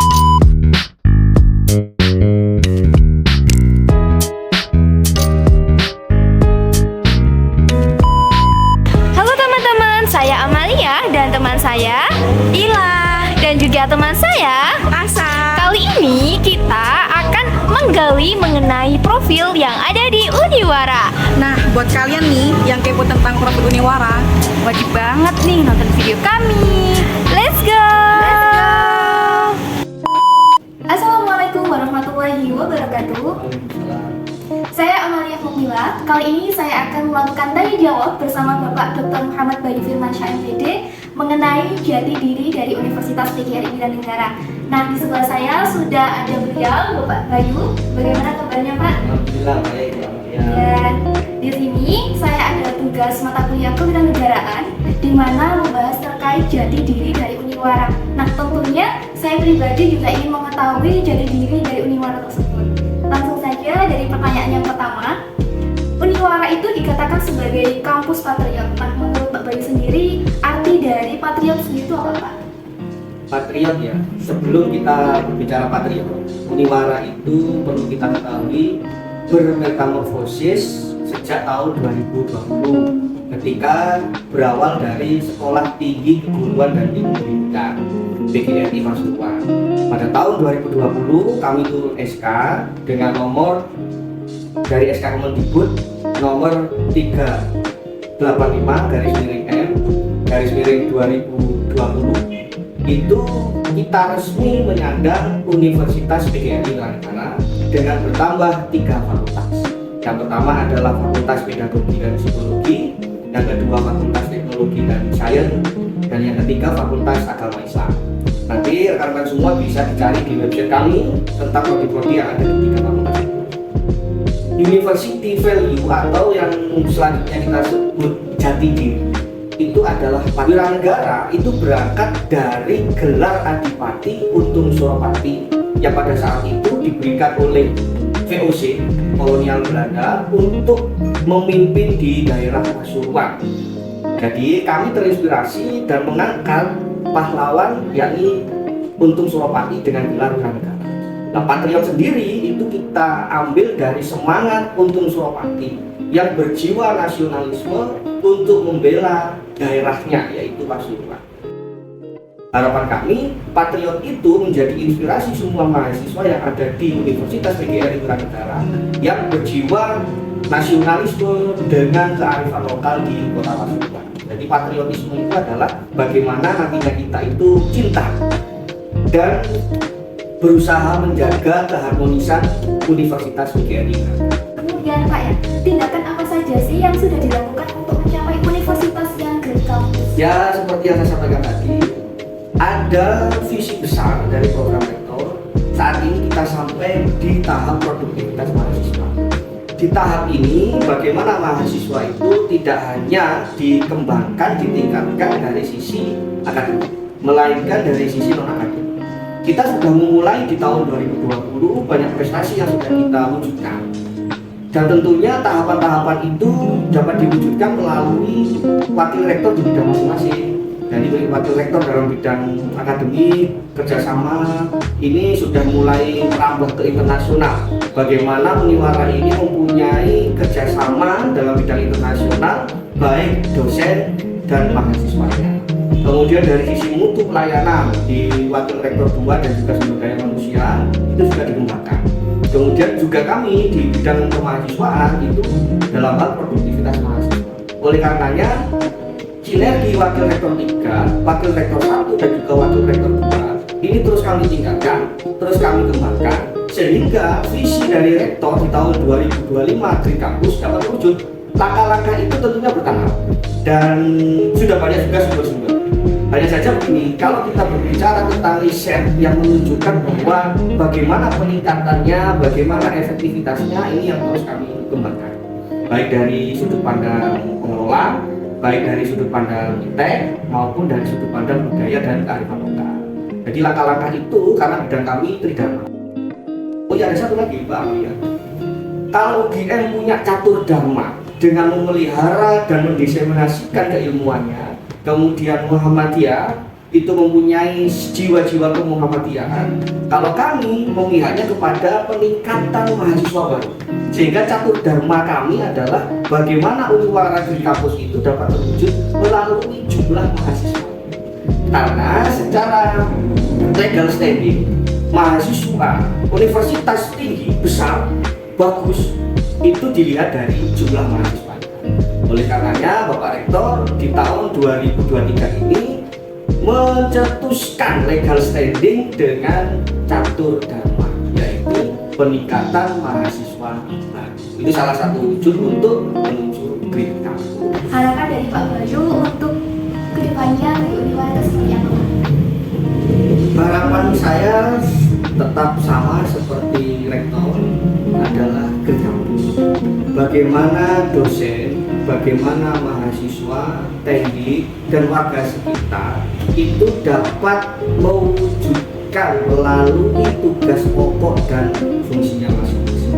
Halo teman-teman, saya Amalia dan teman saya Ila dan juga teman saya Asa. Kali ini kita akan menggali mengenai profil yang ada di Uniwara. Nah, buat kalian nih yang kepo tentang profil Uniwara, Wajib banget nih nonton video kami. Let's go! Assalamualaikum warahmatullahi wabarakatuh. Saya Amalia Fumila. Kali ini saya akan melakukan tanya jawab bersama Bapak Dr. Muhammad Bayu Firmansyah MPD mengenai jati diri dari Universitas PGRI Wiranegara. Nah, di sebelah saya sudah ada beliau, Bapak Bayu. Bagaimana kabarnya, Pak? Alhamdulillah baik, ya. Dan di sini saya ada tugas mata kuliah kewarganegaraan di mana membahas terkait jati diri dari Uniwara. Nah, tentunya saya pribadi juga ingin mengetahui jati diri dari Uniwara tersebut. Langsung saja dari pertanyaan yang pertama. Uniwara itu dikatakan sebagai kampus patriot. Nah, menurut Pak Bayu sendiri, arti dari patriot sendiri itu apa, Pak? Patriot ya, sebelum kita berbicara patriot, Uniwara itu perlu kita ketahui bermetamorfosis sejak tahun 2020 ketika berawal dari Sekolah Tinggi Keguruan dan Ilmu Pendidikan PGRI Pasuruan. Pada tahun 2020 kami turun SK dengan nomor dari SK Kemendikbud nomor 385/M/2020 itu kita resmi menyandang Universitas PGRI Wiranegara dengan bertambah 3 fakultas. Yang pertama adalah Fakultas Pedagogi dan Psikologi, yang kedua Fakultas Teknologi dan Sains, dan yang ketiga Fakultas Agama Islam. Nanti rekan-rekan semua bisa dicari di website kami tentang prodi-prodi yang ada di 3 fakultas itu. University value atau yang selanjutnya kita sebut jati diri itu adalah Wiranegara itu berangkat dari gelar Adipati Untung Suropati yang pada saat itu diberikan oleh VOC kolonial Belanda untuk memimpin di daerah Pasuruan. Jadi kami terinspirasi dan mengangkat pahlawan yakni Untung Suropati dengan gelar Wiranegara. Nah, patriot sendiri itu kita ambil dari semangat Untung Suropati yang berjiwa nasionalisme untuk membela daerahnya yaitu Pasuruan. Harapan kami, patriot itu menjadi inspirasi semua mahasiswa yang ada di Universitas PGRI Wiranegara yang berjiwa nasionalisme dengan kearifan lokal di kota Pasuruan. Jadi patriotisme itu adalah bagaimana nantinya kita itu cinta dan berusaha menjaga keharmonisan Universitas PGRI Wiranegara. Kemudian Pak ya, tindakan apa saja sih yang sudah dilakukan untuk mencapai universitas yang great campus? Ya, seperti yang saya sampaikan tadi, ada visi besar dari program rektor. Saat ini kita sampai di tahap produktivitas mahasiswa. Di tahap ini, bagaimana mahasiswa itu tidak hanya dikembangkan, ditingkatkan dari sisi akademik, melainkan dari sisi non-akademik. Kita sudah memulai di tahun 2020 banyak prestasi yang sudah kita wujudkan. Dan tentunya tahapan-tahapan itu dapat diwujudkan melalui wakil rektor di bidang masing-masing. Jadi wakil rektor dalam bidang akademik, kerjasama ini sudah mulai merambah ke internasional. Bagaimana Uniwara ini mempunyai kerjasama dalam bidang internasional, baik dosen dan mahasiswanya. Kemudian dari sisi mutu pelayanan di wakil rektor 2 dan juga sumber daya manusia itu sudah dikembangkan. Kemudian juga kami di bidang kemahasiswaan itu dalam hal produktivitas mahasiswa. Oleh karenanya sinergi wakil rektor 3, wakil rektor 1 dan juga wakil rektor 2 ini terus kami tingkatkan, terus kami kembangkan sehingga visi dari rektor di tahun 2025 Great Campus dapat terwujud. Langkah-langkah itu tentunya bertahap dan sudah banyak juga sumber-sumber. Hanya saja begini, kalau kita berbicara tentang riset yang menunjukkan bahwa bagaimana peningkatannya, bagaimana efektivitasnya, ini yang terus kami kembangkan. Baik dari sudut pandang pengelola, baik dari sudut pandang arsitek, maupun dari sudut pandang budaya dan kearifan lokal. Jadi langkah-langkah itu karena bidang kami tridharma. Oh ya, ada satu lagi Mbak Amelia. Kalau UGM punya catur dharma dengan memelihara dan mendiseminasikan keilmuannya, kemudian Muhammadiyah itu mempunyai jiwa-jiwa kemuhammadiyaan, kalau kami memihaknya kepada peningkatan mahasiswa baru. Sehingga catur dharma kami adalah bagaimana Uniwara Green Campus itu dapat terwujud melalui jumlah mahasiswa. Karena secara legal standing, mahasiswa universitas tinggi, besar, bagus, itu dilihat dari jumlah mahasiswa. Oleh karenanya Bapak Rektor di tahun 2023 ini mencetuskan legal standing dengan catur dharma, yaitu peningkatan mahasiswa baru. Itu salah satu wujud untuk menuju Green Campus. Harapan dari Pak Bayu untuk kedepannya dari Uniwara seperti apa? Harapan saya tetap sama seperti Rektor, adalah Green Campus. Bagaimana dosen, bagaimana mahasiswa, teknik, dan warga sekitar itu dapat mewujudkan melalui tugas pokok dan fungsinya masing-masing.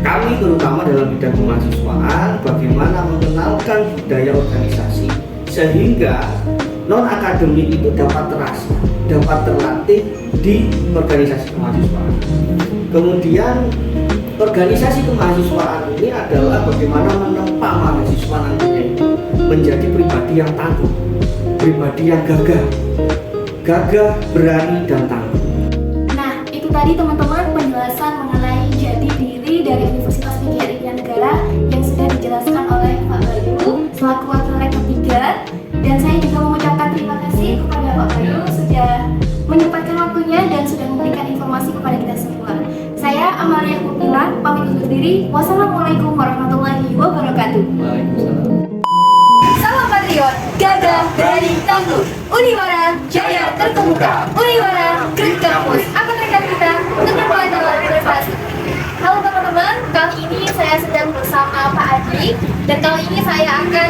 Kami terutama dalam bidang kemahasiswaan bagaimana mengenalkan budaya organisasi sehingga non-akademik itu dapat terasa, dapat terlatih di organisasi kemahasiswaan. Kemudian organisasi kemahasiswaan ini adalah bagaimana menempa mahasiswa nantinya itu menjadi pribadi yang tangguh, pribadi yang gagah, berani dan tangguh. Nah, itu tadi teman-teman penjelasan mengenai jati diri dari Universitas PGRI Pilihan Negara yang sudah dijelaskan oleh Pak Bayu selaku Wakil Rektor 3. Dan saya juga mengucapkan terima kasih kepada Pak Bayu sudah menyempatkan waktunya dan sudah memberikan informasi kepada kita semua. Saya Amalia Kupila, pamit undur diri. Wassalamualaikum warahmatullahi wabarakatuh. Waalaikumsalam. Salam patriot, gagah, berani, tangguh. Uniwara, jaya terkemuka. Uniwara, Green Campus. Apa rekan kita untuk bermain dalam prestasi? Halo teman-teman, kali ini saya sedang bersama Pak Adi dan kali ini saya akan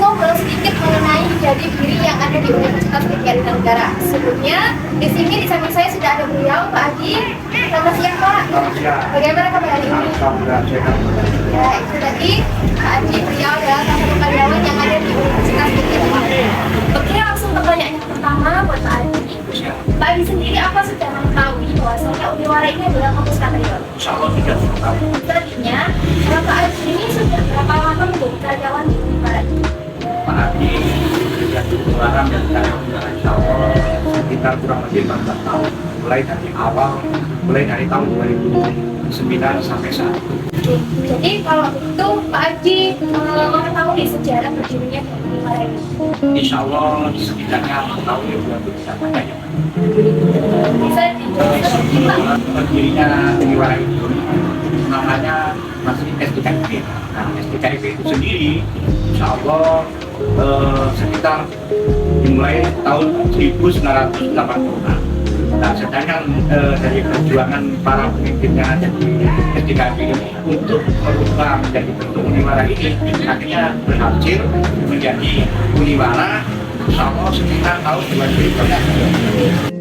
ngobrol sedikit mengenai jati diri yang ada di Universitas PGRI Negara. Sebelumnya di sini di samping saya sudah ada beliau, Pak Adi. Selamat siang Pak. Bagaimana kabar hari ini? Ya, itu tadi Pak Adi, beliau adalah salah satu karyawan yang ada di Universitas PGRI. Oke, langsung pertanyaan yang pertama buat Pak Adi. Pak Adi sendiri apa sudah mengetahui bahwasanya Uniwara ini adalah kampus patriot? Insyaallah tidak tahu. Selanjutnya, Pak Adi ini sudah berapa lama menjadi karyawan di Uniwara? Pak Adi bekerja di Uniwara dan karyawan Insyaallah sekitar kurang lebih 14 tahun. Mulai dari tahun 2009 sampai saat itu. Oke, jadi kalau itu Pak Adi mengetahui sejarah berdirinya Uniwara ini. Insyaallah setidaknya tahun 2003 ya. Bisa dijelaskan Pak? Berdirinya Uniwara itu namanya masih SDKIP. Nah, SDKIP itu sendiri Insyaallah sekitar dimulai tahun 1980-an. Nah, sedangkan dari perjuangan para pemimpinnya ada di SDKIP ini untuk merubah menjadi bentuk Uniwara ini akhirnya berhasil menjadi Uniwara Insyaallah sekitar tahun 2012.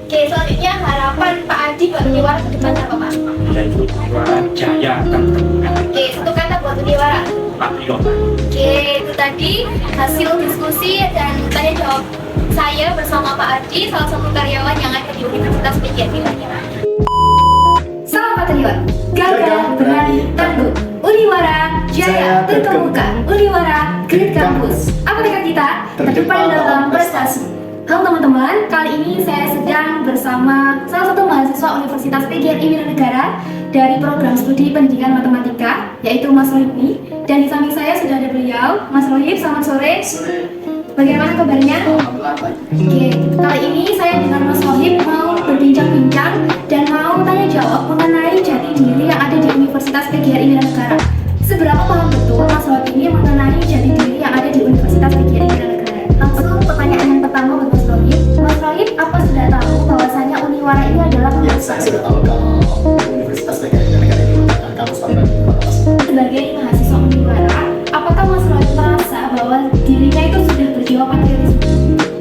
Oke, selanjutnya harapan Pak Adi buat Uniwara ke depan apa Pak? Yaitu Uniwara jaya dan terbuka. Oke, satu kata buat Uniwara. Patriot. Oke, itu tadi hasil diskusi dan tanya jawab saya bersama Pak Adi, salah satu karyawan yang ada di Universitas PGRI Negara. Salam patriot, gagah, berani, tangguh. Uniwara, jaya, terkemuka. Uniwara, Green Campus. Apa dekat kita? Terdepan dalam prestasi. Halo teman-teman, kali ini saya sedang bersama salah satu mahasiswa Universitas PGRI Pilihan Negara dari program studi pendidikan matematika, yaitu Mas Rohib. Dan di samping saya sudah ada beliau, Mas Rohib. Selamat sore. Bagaimana kabarnya? Oke, kali ini saya dengan Mas Rohib mau berbincang-bincang dan mau tanya jawab mengenai jati diri yang ada di Universitas PGRI Pilihan Negara. Seberapa paham betul Mas Rohib ini mengenai jati diri yang ada di Universitas PGRI Pilihan Negara? Langsung pertanyaan yang pertama buat Mas Rohib. Mas Rohib, apa sudah tahu bahwasannya Uniwara ini adalah Ya, saya sudah tahu kalau Universitas PGRI Negara ini merupakan kampus patriot. Sebagai mahasiswa Uniwara, apakah Mas Rohib merasa bahwa dirinya itu sudah berjiwa patriotisme?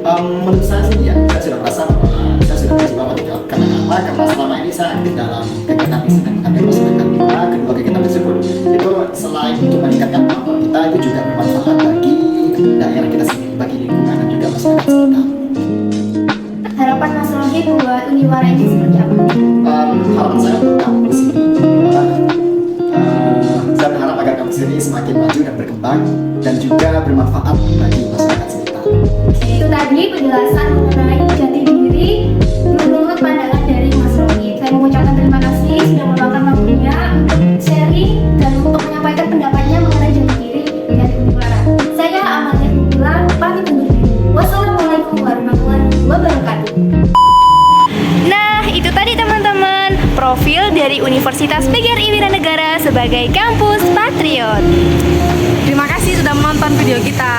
Menurut saya sih ya, saya sudah merasa bahwa saya sudah berjiwa patriot. Karena apa? Karena selama ini saya aktif dalam kegiatan bisnis dan kedua kegiatan tersebut itu selain untuk meningkatkan kemampuan kita, itu juga bermanfaat bagi daerah kita sendiri, bagi lingkungan dan juga masyarakat sekitar. buat Uniwara ini seperti apa? Harapan saya untuk kampus ini adalah saya berharap agar kampus ini semakin maju dan berkembang dan juga bermanfaat bagi masyarakat sekitar. Itu tadi penjelasan mengenai jati diri menurut pandangan dari Mas Roni. Saya mengucapkan terima kasih sudah meluangkan waktunya untuk sharing dan untuk menyampaikan pendapatnya mengenai jati diri dari Uniwara. Saya Amalia Nubila, pamit undur diri. Wassalamualaikum warahmatullahi wabarakatuh. Nah, itu tadi teman-teman, profil dari Universitas PGRI Wiranegara sebagai kampus patriot. Terima kasih sudah menonton video kita.